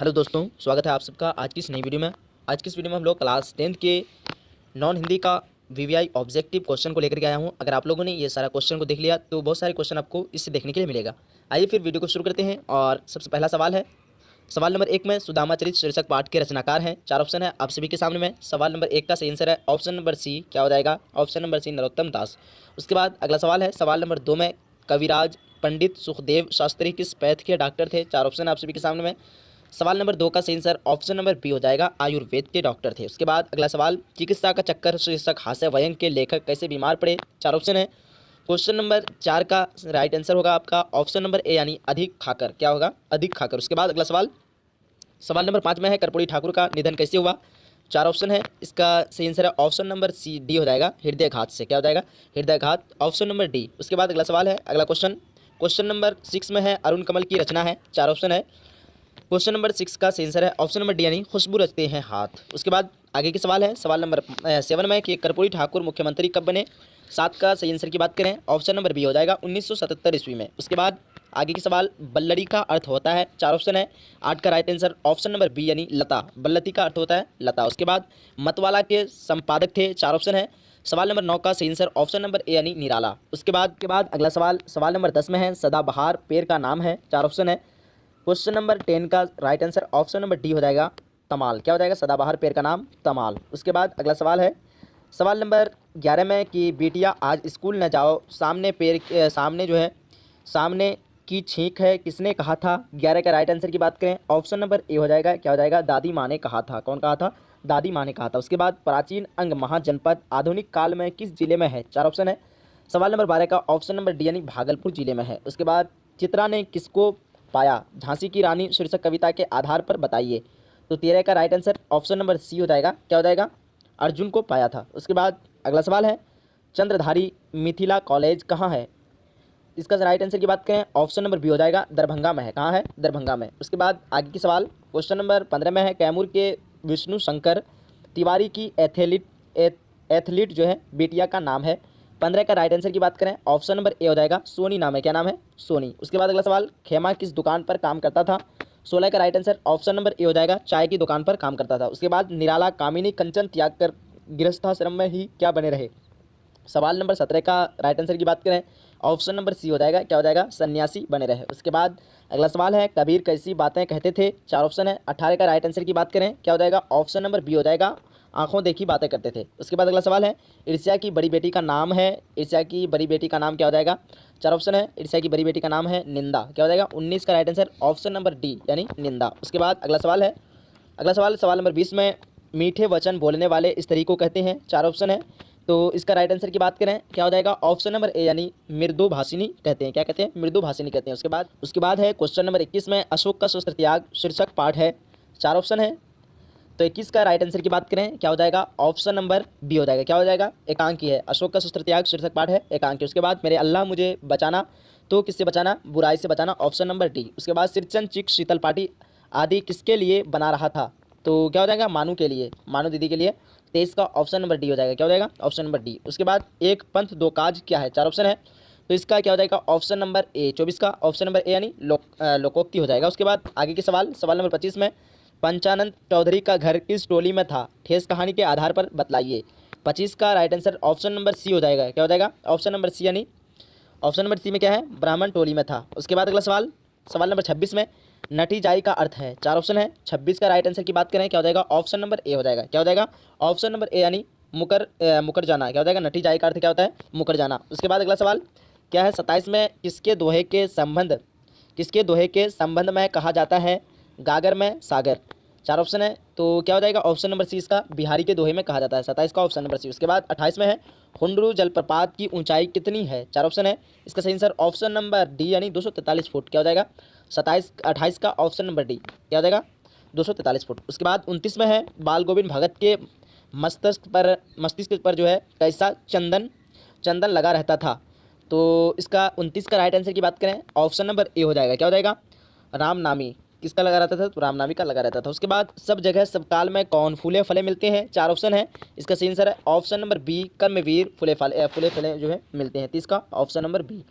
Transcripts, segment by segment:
Hello दोस्तों, स्वागत है आप सबका आज की इस नई वीडियो में। आज की इस वीडियो में हम लोग क्लास 10th के नॉन हिंदी का वीवीआई ऑब्जेक्टिव क्वेश्चन को लेकर के आया हूं। अगर आप लोगों ने ये सारा क्वेश्चन को देख लिया तो बहुत सारे क्वेश्चन आपको इससे देखने के लिए मिलेगा। आइए फिर वीडियो को शुरू करते हैं। और सबसे पहला सवाल है, सवाल नंबर 1 में सुदामा चरित शीर्षक पाठ के रचनाकार हैं। 4 ऑप्शन है आप सभी के सामने में। सवाल नंबर 1 का सही आंसर है ऑप्शन नंबर सी, क्या हो जाएगा? ऑप्शन नंबर सी, नरोत्तम दास। उसके बाद अगला सवाल है, सवाल नंबर 2 में कविराज पंडित सुखदेव शास्त्री किस पैथ के डॉक्टर थे? 4 ऑप्शन है आप सभी के सामने में। सवाल नंबर 2 का सही आंसर ऑप्शन नंबर बी हो जाएगा, आयुर्वेद के डॉक्टर थे। उसके बाद अगला सवाल, चिकित्सा का चक्कर शीर्षक हास्य व्यंग्य के लेखक कैसे बीमार पड़े? 4 ऑप्शन है। क्वेश्चन नंबर 4 का राइट आंसर होगा आपका ऑप्शन नंबर ए यानी अधिक खाकर। क्या होगा? अधिक खाकर। उसके बाद अगला सवाल, सवाल नंबर 5 में है, कर्पूरी ठाकुर का निधन कैसे हुआ? 4 ऑप्शन है, इसका सही आंसर है ऑप्शन नंबर सी, डी हो जाएगा, हृदयघात से। क्या हो जाएगा? हृदयघात, ऑप्शन नंबर डी। उसके बाद अगला सवाल है, अगला क्वेश्चन नंबर 6 में है, अरुण कमल की रचना है। 4 ऑप्शन है। क्वेश्चन नंबर 6 का सही आंसर है ऑप्शन नंबर डी यानी खुशबू रचते हैं हाथ। उसके बाद आगे के सवाल है, सवाल नंबर 7 में कि कर्पूरी ठाकुर मुख्यमंत्री कब बने? 7 का सही आंसर की बात करें, ऑप्शन नंबर बी हो जाएगा 1977 ईस्वी में। उसके बाद आगे के सवाल, बल्लड़ी का अर्थ होता है। 4 ऑप्शन है। 8 का right answer option number B यानी लता, बल्लती का अर्थ होता है लता। उसके बाद मतवाला के संपादक थे। 4 ऑप्शन है। सवाल नंबर 9 का सही आंसर ऑप्शन नंबर ए यानी निराला। उसके बाद अगला सवाल, सवाल नंबर 10 में है, सदाबहार पेड़ का नाम है। 4 ऑप्शन है। क्वेश्चन नंबर 10 का right answer option number D हो जाएगा, तमाल। क्या हो जाएगा? सदाबहार पेड़ का नाम तमाल। उसके बाद अगला सवाल है, सवाल नंबर 11 में कि बेटिया आज स्कूल न जाओ, सामने पेड़ सामने जो है सामने की छींक है, किसने कहा था? 11 का राइट आंसर की बात करें, ऑप्शन नंबर ए हो जाएगा, क्या हो जाएगा? दादी माँ ने कहा था। कौन कहा था? दादी माँ ने कहा था। उसके बाद प्राचीन अंग महाजनपद आधुनिक काल में किस जिले में है? 4 ऑप्शन है। सवाल नंबर 12 का ऑप्शन नंबर डी यानी भागलपुर जिले में है। उसके बाद चित्रा ने किसको पाया? झांसी की रानी शीर्षक कविता के आधार पर बताइए। तो 13 का right answer option number C हो जाएगा, क्या हो जाएगा? अर्जुन को पाया था। उसके बाद अगला सवाल है, चंद्रधारी मिथिला कॉलेज कहाँ है? इसका राइट आंसर की बात करें, ऑप्शन नंबर बी हो जाएगा, दरभंगा में है। कहाँ है? दरभंगा में। उसके बाद आगे की सवाल, क्वेश्चन नंबर 15 में है, कैमूर के विष्णु शंकर तिवारी की एथलीट जो है बेटिया का नाम है। 15 का राइट आंसर की बात करें, ऑप्शन नंबर ए हो जाएगा, सोनी नाम है। क्या नाम है? सोनी। उसके बाद अगला सवाल, खेमा किस दुकान पर काम करता था? 16 का राइट आंसर ऑप्शन नंबर ए हो जाएगा, चाय की दुकान पर काम करता था। उसके बाद निराला कामिनी कंचन त्याग कर गृहस्थाश्रम में ही क्या बने रहे? सवाल नंबर 17 का राइट आंसर की बात करें, ऑप्शन नंबर सी हो जाएगा, क्या हो जाएगा? सन्यासी बने रहे। उसके बाद अगला सवाल है, कबीर कैसी बातें कहते थे? 4 ऑप्शन है। 18 का राइट आंसर की बात करें, क्या हो जाएगा? ऑप्शन नंबर बी हो जाएगा, आंखों देखी बातें करते थे। उसके बाद अगला सवाल है, ईर्ष्या की बड़ी बेटी का नाम है। ईर्ष्या की बड़ी बेटी का नाम क्या हो जाएगा? 4 ऑप्शन है। ईर्ष्या की बड़ी बेटी का नाम है निंदा। क्या हो जाएगा? 19 का right answer option number D यानी निंदा। उसके बाद अगला सवाल है, सवाल नंबर 20 में, मीठे वचन बोलने वाले स्त्री को कहते हैं। 4 ऑप्शन है। तो इसका राइट आंसर की बात करें, क्या हो जाएगा? ऑप्शन नंबर ए यानी मृदुभाषिनी कहते हैं। क्या कहते हैं? मृदुभाषिनी कहते हैं। उसके बाद है क्वेश्चन नंबर 21 में, अशोक का शस्त्र त्याग शीर्षक पाठ है। 4 ऑप्शन है। तो 21 का राइट आंसर की बात करें, क्या हो जाएगा? ऑप्शन नंबर बी हो जाएगा। क्या हो जाएगा? एकांकी है। अशोक का शस्त्र त्याग शीर्षक पाठ है एकांकी। उसके बाद मेरे अल्लाह मुझे बचाना, तो किससे बचाना? बुराई से बचाना, ऑप्शन नंबर डी। उसके बाद सिरचन चिक शीतल पाटी आदि किसके लिए बना रहा था? तो क्या हो जाएगा? मानू के लिए, मानू दीदी के लिए। 23 का ऑप्शन नंबर डी हो जाएगा। क्या हो जाएगा? Option number D. उसके बाद एक पंथ दो काज क्या है? 4 ऑप्शन है। तो इसका क्या हो जाएगा? ऑप्शन नंबर ए। 24 का ऑप्शन नंबर ए यानी लोकोक्ति हो जाएगा। उसके बाद आगे के सवाल नंबर 25 में, पंचानंद चौधरी का घर किस टोली में था? ठेस कहानी के आधार पर बतलाइए। 25 का right answer option number C हो जाएगा। क्या हो जाएगा? ऑप्शन नंबर सी यानी ऑप्शन नंबर सी में क्या है? ब्राह्मण टोली में था। उसके बाद अगला सवाल नंबर 26 में, नटी जाई का अर्थ है। 4 ऑप्शन है। 26 का राइट आंसर की बात करें, क्या हो जाएगा? ऑप्शन नंबर ए हो जाएगा। क्या हो जाएगा? ऑप्शन नंबर ए यानी मुकर जाना। क्या हो जाएगा? नटी जाई का अर्थ क्या होता है? मुकर जाना। उसके बाद अगला सवाल क्या है? 27 में, किसके दोहे के संबंध में कहा जाता है गागर में सागर? 4 ऑप्शन है। तो क्या हो जाएगा? ऑप्शन नंबर सी, इसका बिहारी के दोहे में कहा जाता है। 27 का ऑप्शन नंबर सी। उसके बाद 28 में है, हुंडरू जलप्रपात की ऊंचाई कितनी है? 4 ऑप्शन है। इसका सही आंसर ऑप्शन नंबर डी यानी 243 फुट। क्या हो जाएगा? 28 का ऑप्शन नंबर डी, क्या हो जाएगा? 243 फुट। उसके बाद 29 में है, बाल गोविंद भगत के मस्तिष्क पर जो है कैसा चंदन लगा रहता था? तो इसका 29 का राइट आंसर की बात करें, ऑप्शन नंबर ए हो जाएगा। क्या हो जाएगा? रामनामी। किसका लगा रहता था? तो रामनामी का लगा रहता था। उसके बाद सब जगह सब काल में कौन फूले फले मिलते हैं? 4 ऑप्शन है। इसका सही आंसर है ऑप्शन नंबर बी, कर्मवीर फूले फले जो है मिलते हैं। 30 का ऑप्शन नंबर बी।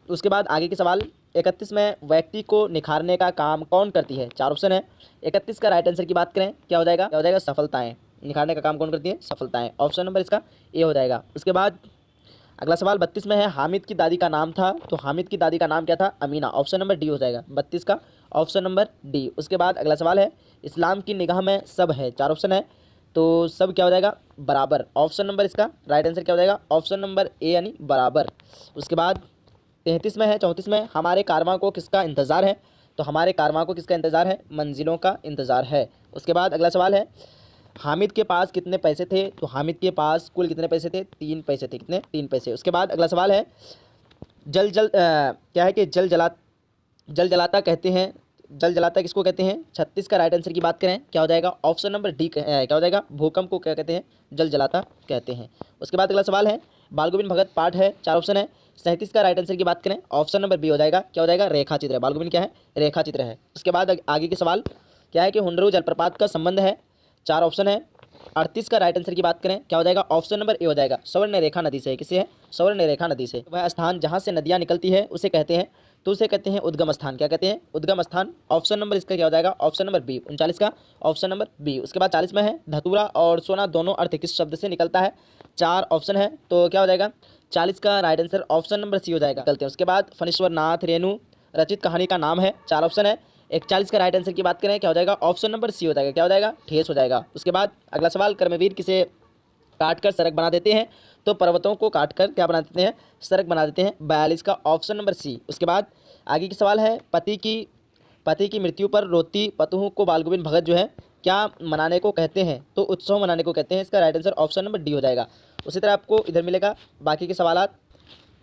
उसके बाद आगे के सवाल 31 में व्यक्ति को निखारने का काम कौन करती है? 4 ऑप्शन है। 31 का राइट आंसर की बात करें क्या हो जाएगा सफलताएं। निखारने का काम कौन करती है? सफलताएं। ऑप्शन नंबर इसका ए हो जाएगा। उसके बाद अगला सवाल 32 में है, हामिद की दादी का नाम था, तो हामिद की दादी का नाम क्या था? अमीना। ऑप्शन नंबर डी हो जाएगा 32 का, ऑप्शन नंबर डी। उसके बाद अगला सवाल है, इस्लाम की निगाह में सब है, 4 ऑप्शन है, तो सब क्या हो जाएगा? बराबर। ऑप्शन नंबर इसका राइट आंसर क्या हो जाएगा? ऑप्शन नंबर ए यानी बराबर। उसके बाद 33 में है, 34 में, हमारे कारवां को किसका इंतज़ार है? तो हमारे कारवां को किसका इंतज़ार है? मंजिलों का इंतज़ार है। उसके बाद अगला सवाल है, हामिद के पास कितने पैसे थे? तो हामिद के पास कुल कितने पैसे थे? 3 पैसे थे। कितने? 3 पैसे। उसके बाद अगला सवाल है, क्या है कि जल जलाता कहते हैं, जल जलाता किसको कहते हैं? 36 का राइट आंसर की बात करें क्या हो जाएगा? ऑप्शन नंबर डी क्या हो जाएगा? भूकंप को क्या कहते हैं? जल जलाता कहते हैं। उसके बाद अगला सवाल है, बाल गोविंद भगत पाठ है, 4 ऑप्शन है। 37 का राइट आंसर की बात करें ऑप्शन नंबर बी हो जाएगा। क्या हो जाएगा? रेखा चित्र है। बाल गोविंद क्या है? रेखा चित्र है। उसके बाद आगे के सवाल क्या है कि हुंडरू जलप्रपात का संबंध है, 4 ऑप्शन है। 38 का राइट आंसर की बात करें क्या हो जाएगा? ऑप्शन नंबर ए हो जाएगा। स्वर्णरेखा नदी से। किससे है? स्वर्णरेखा नदी से। वह स्थान जहाँ से नदियाँ निकलती है उसे कहते हैं, तो उसे कहते हैं उद्गम स्थान। क्या कहते हैं? उद्गम स्थान। ऑप्शन नंबर इसका क्या हो जाएगा? Option number B. 39 का ऑप्शन नंबर बी। उसके बाद 40 में है, धतूरा और सोना दोनों अर्थ किस शब्द से निकलता है? 4 ऑप्शन है, तो क्या हो जाएगा? 40 का right answer option number C हो जाएगा। निकलते हैं। उसके बाद फणीश्वर नाथ रेणु रचित कहानी का नाम है, 4 ऑप्शन है। 41 का राइट आंसर की बात करें क्या हो जाएगा? ऑप्शन नंबर सी हो जाएगा। क्या हो जाएगा? ठेस हो जाएगा। उसके बाद अगला सवाल, कर्मवीर किसे काटकर सड़क बना देते हैं? तो पर्वतों को काटकर क्या बना देते हैं? सड़क बना देते हैं। 42 का ऑप्शन नंबर सी। उसके बाद आगे की सवाल है, पति की मृत्यु पर रोती पतोह को बाल गोविंद भगत जो है क्या मनाने को कहते हैं? तो उत्सव मनाने को कहते हैं। इसका right answer option number D हो जाएगा। उसी तरह आपको इधर मिलेगा बाकी के सवाल।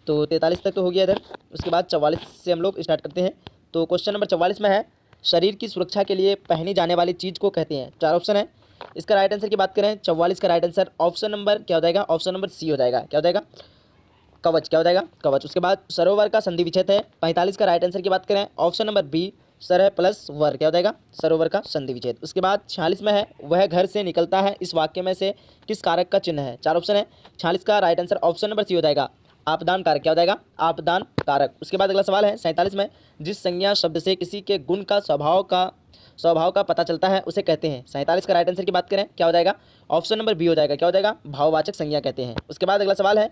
तो 43 तक तो हो गया इधर। उसके बाद 44 से हम लोग स्टार्ट करते हैं। तो क्वेश्चन नंबर 44 में है, शरीर की सुरक्षा के लिए पहनी जाने वाली चीज़ को कहते हैं, 4 ऑप्शन है। इसका राइट आंसर की बात करें 44 का राइट आंसर ऑप्शन नंबर क्या हो जाएगा? ऑप्शन नंबर सी हो जाएगा। क्या हो जाएगा? कवच। क्या हो जाएगा? कवच। उसके बाद सरोवर का संधि विच्छेद है, 45 का राइट आंसर की बात करें ऑप्शन नंबर बी, सर प्लस वर। क्या हो जाएगा? सरोवर का संधि विच्छेद। उसके बाद 46 में है, वह घर से निकलता है, इस वाक्य में से किस कारक का चिन्ह है? 4 ऑप्शन है। 46 का right answer option number C हो जाएगा, आपदान कारक। क्या हो जाएगा? आपदान कारक। उसके बाद अगला सवाल है 47 में, जिस संज्ञा शब्द से किसी के गुण का स्वभाव का पता चलता है उसे कहते हैं। 47 का राइट आंसर की बात करें क्या हो जाएगा? ऑप्शन नंबर बी हो जाएगा। क्या हो जाएगा? भाववाचक संज्ञा कहते हैं। उसके बाद अगला सवाल है,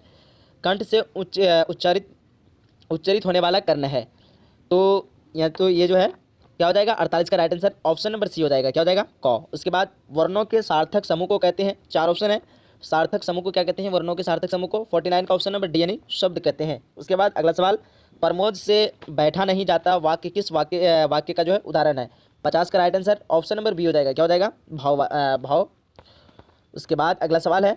कंठ से उच्चरित होने वाला कर्ण है, तो ये जो है क्या हो जाएगा? 48 का right answer option number C हो जाएगा। क्या हो जाएगा? क। उसके बाद वर्णों के सार्थक समूह को कहते हैं, 4 ऑप्शन है। सार्थक समूह को क्या कहते हैं? वर्णों के सार्थक समूह को 49 का ऑप्शन नंबर डी यानी शब्द कहते हैं। उसके बाद अगला सवाल, प्रमोद से बैठा नहीं जाता वाक्य किस वाक्य का जो है उदाहरण है? 50 का right answer option number B हो जाएगा। क्या हो जाएगा? भाव। उसके बाद अगला सवाल है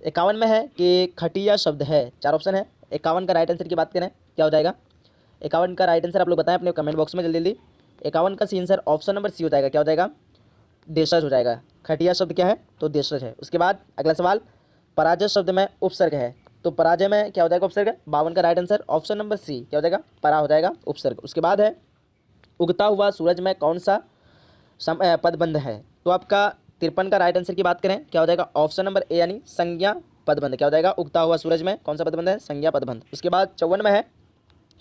51 में है कि खटिया शब्द है, 4 ऑप्शन है। 51 का राइट आंसर की बात करें क्या हो जाएगा? 51 का राइट आंसर आप लोग बताएं अपने कमेंट बॉक्स में जल्दी जल्दी। 51 का C answer option number C हो जाएगा। क्या हो जाएगा? देशज हो जाएगा। खटिया शब्द क्या है? तो देशज है। उसके बाद अगला सवाल, पराजय शब्द में उपसर्ग है, तो पराजय में क्या हो जाएगा? उपसर्ग। 52 का right answer option number C. क्या हो जाएगा? परा हो जाएगा, उपसर्ग। उसके बाद है, उगता हुआ सूरज में कौन सा पदबंध है? तो आपका 53 का राइट आंसर की बात करें क्या हो जाएगा? ऑप्शन नंबर ए यानी संज्ञा पदबंध। क्या हो जाएगा? उगता हुआ सूरज में कौन सा पदबंध है? संज्ञा पदबंध। उसके बाद 54 में है,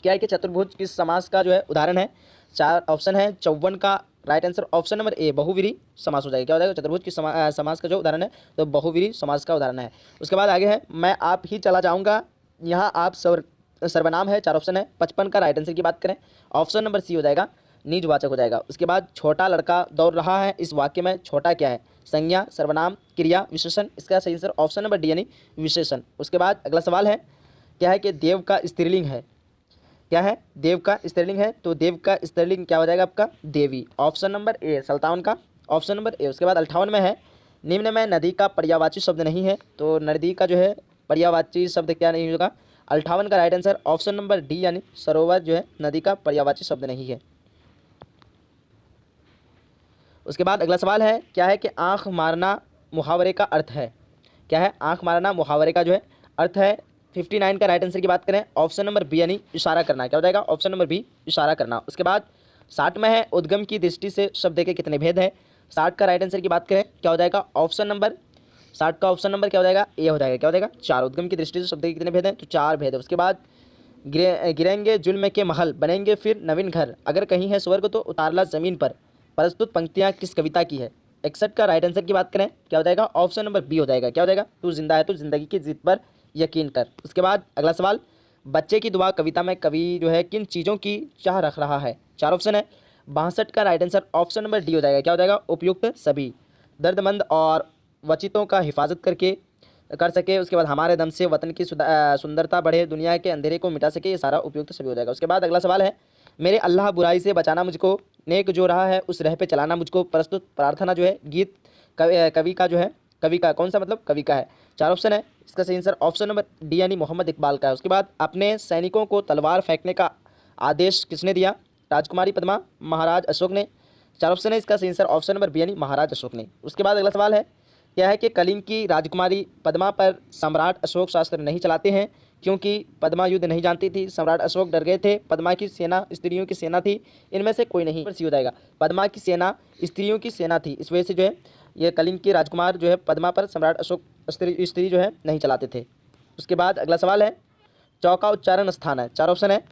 क्या है कि चतुर्भुज किस समास का जो है उदाहरण है? 4 ऑप्शन है। 54 का right answer option number A बहुवीरी समास हो जाएगा। क्या हो जाएगा? चतुर्भुज किस समास का जो उदाहरण है, तो बहुवीरी समास का उदाहरण है। उसके बाद आगे है, मैं आप ही चला जाऊँगा, यहाँ आप सर्वनाम है, 4 ऑप्शन है। 55 का राइट आंसर की बात करें ऑप्शन नंबर सी हो जाएगा, निजवाचक हो जाएगा। उसके बाद छोटा लड़का दौड़ रहा है, इस वाक्य में छोटा क्या है? संज्ञा, सर्वनाम, क्रिया, विशेषण। इसका सही आंसर ऑप्शन नंबर डी यानी विशेषण। उसके बाद अगला सवाल है, क्या है कि देव का स्त्रीलिंग है? क्या है? देव का स्त्रीलिंग है, तो देव का स्त्रीलिंग क्या हो जाएगा आपका? देवी। ऑप्शन नंबर ए। 57 का ऑप्शन नंबर ए। उसके बाद 58 में है, निम्न में नदी का पर्यायवाची शब्द नहीं है, तो नदी का जो है पर्यायवाची शब्द क्या नहीं होगा? 58 का right answer option number D यानी सरोवर जो है नदी का पर्यायवाची शब्द नहीं है। उसके बाद अगला सवाल है, क्या है कि आंख मारना मुहावरे का अर्थ है? क्या है? आंख मारना मुहावरे का जो है अर्थ है। 59 का राइट आंसर की बात करें ऑप्शन नंबर बी यानी इशारा करना। क्या हो जाएगा? ऑप्शन नंबर बी, इशारा करना। उसके बाद 60 में है, उद्गम की दृष्टि से शब्द के कितने भेद है? 60 का राइट आंसर की बात करें क्या हो जाएगा? ऑप्शन नंबर 60 का ऑप्शन नंबर क्या हो जाएगा? ए हो जाएगा। क्या हो जाएगा? 4। उद्गम की दृष्टि से शब्द के कितने भेद हैं? तो 4 भेद है। उसके बाद गिरेंगे जुल्म के महल, बनेंगे फिर नवीन घर, अगर कहीं है स्वर्ग तो उतारला ज़मीन पर। प्रस्तुत पंक्तियाँ किस कविता की है? 61 का राइट आंसर की बात करें क्या हो जाएगा? ऑप्शन नंबर बी हो जाएगा। क्या हो जाएगा? तू जिंदा है तो जिंदगी की जीत पर यकीन कर। उसके बाद अगला सवाल, बच्चे की दुआ कविता में कवि जो है किन चीज़ों की चाह रख रहा है? 4 ऑप्शन है। 62 का right answer option number D हो जाएगा। क्या हो जाएगा? उपयुक्त सभी, दर्दमंद और वचितों का हिफाजत करके कर सके, उसके बाद हमारे दम से वतन की सुंदरता बढ़े, दुनिया के अंधेरे को मिटा सके, ये सारा उपयुक्त सभी हो जाएगा। उसके बाद अगला सवाल है, मेरे अल्लाह बुराई से बचाना मुझको, नेक जो रहा है उस राह पे चलाना मुझको। प्रस्तुत प्रार्थना जो है गीत कवि का जो है, कवि का कौन सा मतलब कवि का है? 4 ऑप्शन है। इसका सही आंसर ऑप्शन नंबर डी यानी मोहम्मद इकबाल का है। उसके बाद अपने सैनिकों को तलवार फेंकने का आदेश किसने दिया? राजकुमारी पद्मा, महाराज अशोक ने। 4 ऑप्शन है। इसका सही आंसर ऑप्शन नंबर बी यानी महाराज अशोक ने। उसके बाद अगला सवाल है, क्या है कि कलिंग की राजकुमारी पद्मा पर सम्राट अशोक शास्त्र नहीं चलाते हैं क्योंकि पद्मा युद्ध नहीं जानती थी, सम्राट अशोक डर गए थे, पद्मा की सेना स्त्रियों की सेना थी, इनमें से कोई नहीं। सी हो जाएगा। पद्मा की सेना स्त्रियों की सेना थी, इस वजह से जो है ये कलिंग की राजकुमार जो है पद्मा पर सम्राट अशोक स्त्री जो है नहीं चलाते थे। उसके बाद अगला सवाल है, चौका उच्चारण स्थान है। 4 ऑप्शन है।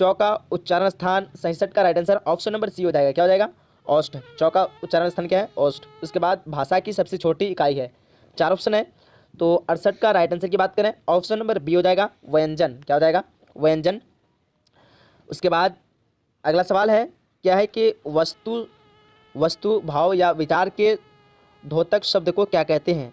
चौका उच्चारण स्थान 67 का right answer option number C हो जाएगा। क्या हो जाएगा? औष्ठ। चौका उच्चारण स्थान क्या है? औष्ठ। उसके बाद भाषा की सबसे छोटी इकाई है। 4 ऑप्शन है। तो 68 का राइट आंसर की बात करें ऑप्शन नंबर बी हो जाएगा, व्यंजन। क्या हो जाएगा? व्यंजन। उसके बाद अगला सवाल है, क्या है कि वस्तु भाव या विचार के द्योतक शब्द को क्या कहते हैं?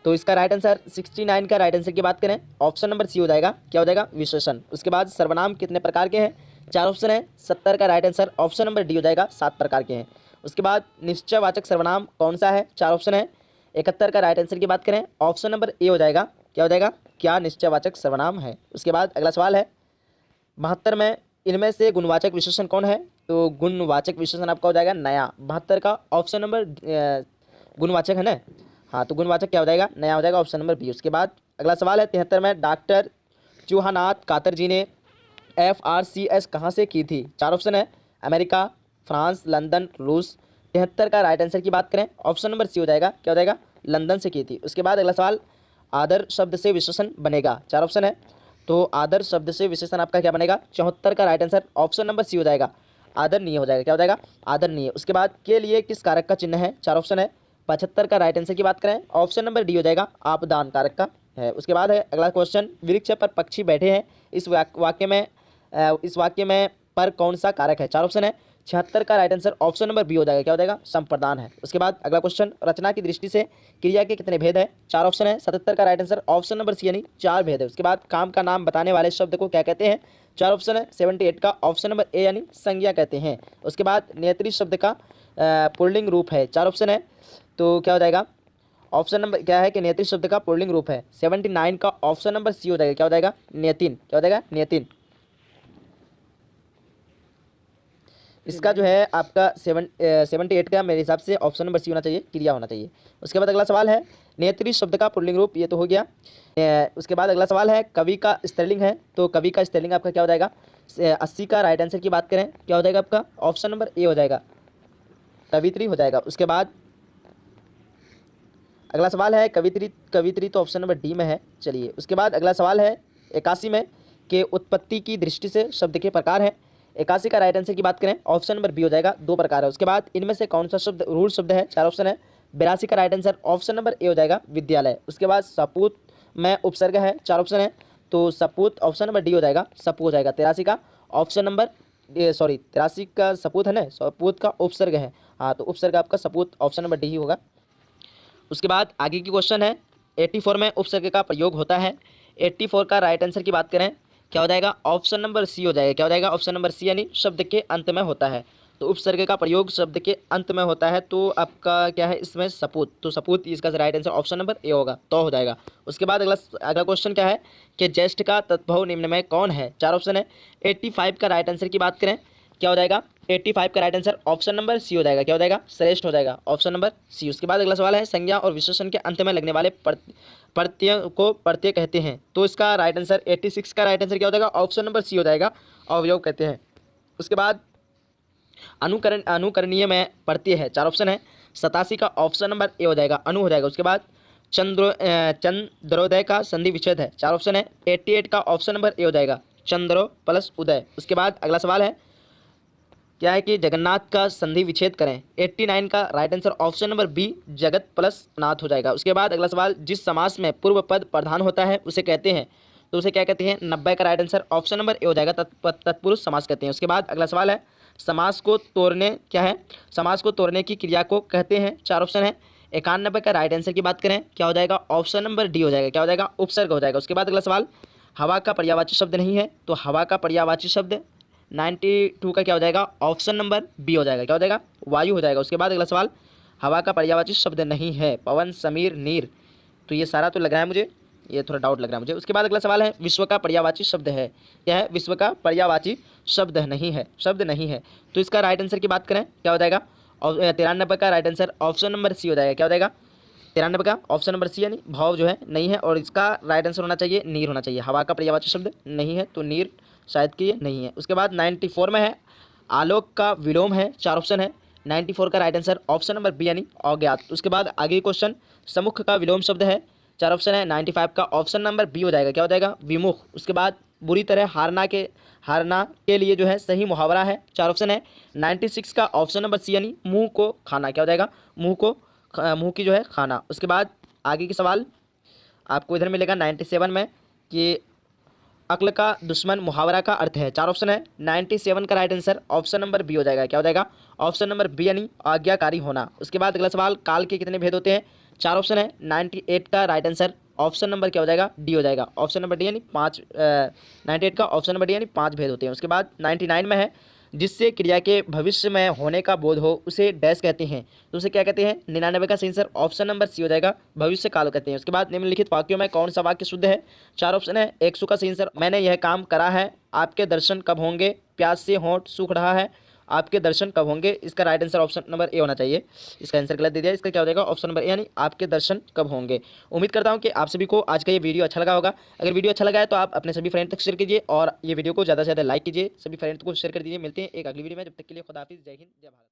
तो इसका राइट आंसर 69 का राइट आंसर की बात करें ऑप्शन नंबर सी हो जाएगा। क्या हो जाएगा? विशेषण। उसके बाद सर्वनाम कितने प्रकार के हैं? 4 ऑप्शन है। 70 का right answer option number D हो जाएगा, 7 प्रकार के हैं। उसके बाद निश्चयवाचक सर्वनाम कौन सा है? 4 ऑप्शन है। 71 का राइट आंसर की बात करें ऑप्शन नंबर ए हो जाएगा। क्या हो जाएगा? क्या निश्चयवाचक सर्वनाम है? उसके बाद अगला सवाल है, 72 में इनमें से गुणवाचक विशेषण कौन है? तो गुणवाचक विशेषण आपका हो जाएगा नया। 72 का ऑप्शन नंबर गुणवाचक है ना? हाँ, तो गुणवाचक क्या हो जाएगा? नया हो जाएगा, ऑप्शन नंबर बी। उसके बाद अगला सवाल है, 73 में डॉक्टर चूहानाथ कातर जी ने FRCS कहाँ से की थी? 4 ऑप्शन है। अमेरिका, फ्रांस, लंदन, रूस। 73 का राइट आंसर की बात करें ऑप्शन नंबर सी हो जाएगा। क्या हो जाएगा? लंदन से की थी। उसके बाद अगला सवाल, आदर शब्द से विशेषण बनेगा। 4 ऑप्शन है। तो आदर शब्द से विशेषण आपका क्या बनेगा? 74 का right answer option number C हो जाएगा, आदरणीय हो जाएगा। क्या हो जाएगा? आदरणीय। उसके बाद के लिए किस कारक का चिन्ह है? 4 ऑप्शन है। 75 का राइट आंसर की बात करें ऑप्शन नंबर डी हो जाएगा, आपदान कारक का है। उसके बाद है अगला क्वेश्चन, वृक्ष पर पक्षी बैठे हैं, इस वाक्य में पर कौन सा कारक है? 4 ऑप्शन है। 76 का right answer option number B हो जाएगा। क्या हो जाएगा? संप्रदान है। उसके बाद अगला क्वेश्चन, रचना की दृष्टि से क्रिया के कितने भेद है? 4 ऑप्शन है। 77 का right answer option number C यानी 4 भेद है। उसके बाद काम का नाम बताने वाले शब्द को क्या कहते हैं? 4 ऑप्शन है। 78 का ऑप्शन नंबर ए यानी संज्ञा कहते हैं। उसके बाद नेत्री शब्द का पुल्लिंग रूप है। 4 ऑप्शन है। तो क्या हो जाएगा? ऑप्शन नंबर क्या है कि नेत्री शब्द का पुल्लिंग रूप है। 79 का ऑप्शन नंबर सी हो जाएगा। क्या हो जाएगा? नेतिन। क्या हो जाएगा? नेतिन। इसका जो है आपका 78 का मेरे हिसाब से ऑप्शन नंबर सी होना चाहिए, क्रिया होना चाहिए। उसके बाद अगला सवाल है, नेत्री शब्द का पुल्लिंग रूप, ये तो हो गया। उसके बाद अगला सवाल है, कवि का स्त्रीलिंग है, तो कवि का स्त्रीलिंग आपका क्या हो जाएगा? 80 का राइट आंसर की बात करें क्या हो जाएगा आपका? ऑप्शन नंबर ए हो जाएगा, कवित्री हो जाएगा। उसके बाद अगला सवाल है, कवित्री तो ऑप्शन नंबर डी में है। चलिए, उसके बाद अगला सवाल है 81 में कि उत्पत्ति की दृष्टि से शब्द के प्रकार है। 81 का राइट आंसर की बात करें ऑप्शन नंबर बी हो जाएगा, 2 प्रकार है। उसके बाद इनमें से कौन सा शब्द रूढ़ शब्द है? 4 ऑप्शन है। 82 का राइट आंसर ऑप्शन नंबर ए हो जाएगा, विद्यालय। उसके बाद सपूत में उपसर्ग है, 4 ऑप्शन है, तो सपूत ऑप्शन नंबर डी हो जाएगा, सपू हो जाएगा। 83 का ऑप्शन नंबर 83 का सपूत है ना, सपूत का उपसर्ग है, हाँ, तो उपसर्ग आपका सपूत ऑप्शन नंबर डी ही होगा। उसके बाद आगे की क्वेश्चन है, 84 में उपसर्ग का प्रयोग होता है। 84 का राइट आंसर की बात करें क्या हो जाएगा? ऑप्शन नंबर सी हो जाएगा। क्या हो जाएगा? ऑप्शन नंबर सी यानी शब्द के अंत में होता है, तो उपसर्ग का प्रयोग शब्द के अंत में होता है, तो आपका क्या है इसमें? सपूत। तो सपूत इसका राइट आंसर ऑप्शन नंबर ए होगा, तो हो जाएगा। उसके बाद अगला क्वेश्चन क्या है कि ज्येष्ठ का तद्भव निम्न में कौन है? 4 ऑप्शन है। 85 का राइट आंसर की बात करें क्या हो जाएगा? 85 का right answer option number C हो जाएगा। क्या हो जाएगा? श्रेष्ठ हो जाएगा, ऑप्शन नंबर सी। उसके बाद अगला सवाल है, संज्ञा और विशेषण के अंत में लगने वाले प्रत्यय को प्रत्यय कहते हैं, तो इसका राइट आंसर 86 का राइट आंसर क्या हो जाएगा? ऑप्शन नंबर सी हो जाएगा, अवयव कहते हैं। उसके बाद अनुकरणीय में प्रत्यय है, 4 ऑप्शन है। 87 का ऑप्शन नंबर ए हो जाएगा, अनु हो जाएगा। उसके बाद चंद्रोदय का संधि विच्छेद है, 4 ऑप्शन है। 88 का ऑप्शन नंबर ए हो जाएगा, चंद्रो प्लस उदय। उसके बाद अगला सवाल है क्या है कि जगन्नाथ का संधि विच्छेद करें। 89 का right answer option number B जगत प्लस नाथ हो जाएगा। उसके बाद अगला सवाल जिस समास में पूर्व पद प्रधान होता है उसे कहते हैं, तो उसे क्या कहते हैं। 90 का राइट आंसर ऑप्शन नंबर ए हो जाएगा, तत्पुरुष समास कहते हैं। उसके बाद अगला सवाल है समास को तोड़ने क्या है, समास को तोड़ने की क्रिया को कहते हैं। 4 ऑप्शन है। 91 का राइट आंसर की बात करें क्या हो जाएगा, ऑप्शन नंबर डी हो जाएगा, क्या हो जाएगा, उपसर्ग हो जाएगा। उसके बाद अगला सवाल हवा का पर्यायवाची शब्द नहीं है, तो हवा का पर्यायवाची शब्द 92 का क्या हो जाएगा, ऑप्शन नंबर बी हो जाएगा, क्या हो जाएगा, वायु हो जाएगा। उसके बाद अगला सवाल हवा का पर्यायवाची शब्द नहीं है, पवन, समीर, नीर। तो ये सारा तो लग रहा है मुझे, ये थोड़ा डाउट लग रहा है मुझे। उसके बाद अगला सवाल है विश्व का पर्यायवाची शब्द है, क्या है, विश्व का पर्यायवाची शब्द नहीं है, शब्द नहीं है। तो इसका राइट आंसर की बात करें क्या हो जाएगा, और 93 का right answer option number C हो जाएगा, क्या हो जाएगा, 93 का ऑप्शन नंबर सी, यानी भाव जो है नहीं है, और इसका राइट आंसर होना चाहिए नीर होना चाहिए। हवा का पर्यायवाची शब्द नहीं है तो नीर शायद कि ये नहीं है। उसके बाद 94 में है आलोक का विलोम है। 4 ऑप्शन है। 94 का right answer option number B यानी अज्ञात। उसके बाद आगे क्वेश्चन समुख का विलोम शब्द है। 4 ऑप्शन है। 95 का ऑप्शन नंबर बी हो जाएगा, क्या हो जाएगा, विमुख। उसके बाद बुरी तरह हारना के लिए जो है सही मुहावरा है। 4 ऑप्शन है। 96 का ऑप्शन नंबर सी यानी मुंह को खाना, क्या हो जाएगा, मुंह की जो है खाना। उसके बाद आगे के सवाल आपको इधर मिलेगा 97 में कि अक्ल का दुश्मन मुहावरा का अर्थ है। 4 ऑप्शन है। 97 का right answer option number B हो जाएगा, क्या हो जाएगा, ऑप्शन नंबर बी यानी आज्ञाकारी होना। उसके बाद अगला सवाल काल के कितने भेद होते हैं। 4 ऑप्शन है। 98 का राइट आंसर ऑप्शन नंबर क्या हो जाएगा, डी हो जाएगा, ऑप्शन नंबर डी यानी 5। 98 का ऑप्शन नंबर डी यानी 5 भेद होते हैं। उसके बाद 99 में है जिससे क्रिया के भविष्य में होने का बोध हो उसे डैश कहते हैं, तो उसे क्या कहते हैं। 99 का सही आंसर ऑप्शन नंबर सी हो जाएगा, भविष्य काल कहते हैं। उसके बाद निम्नलिखित वाक्यों में कौन सा वाक्य शुद्ध है। 4 ऑप्शन है। 100 का सही आंसर मैंने यह काम करा है, आपके दर्शन कब होंगे, प्यास से होंठ सूख रहा है, आपके दर्शन कब होंगे। इसका राइट आंसर ऑप्शन नंबर ए होना चाहिए, इसका आंसर गलत दे दिया। इसका क्या हो जाएगा, ऑप्शन नंबर ए यानी आपके दर्शन कब होंगे। उम्मीद करता हूं कि आप सभी को आज का ये वीडियो अच्छा लगा होगा। अगर वीडियो अच्छा लगा है तो आप अपने सभी फ्रेंड तक शेयर कीजिए और ये वीडियो को ज़्यादा से ज़्यादा लाइक कीजिए, सभी फ्रेंड को शेयर कर दीजिए। मिलते हैं एक अगली वीडियो में, जब तक के लिए खुदा हाफिज़, जय हिंद, जय भारत।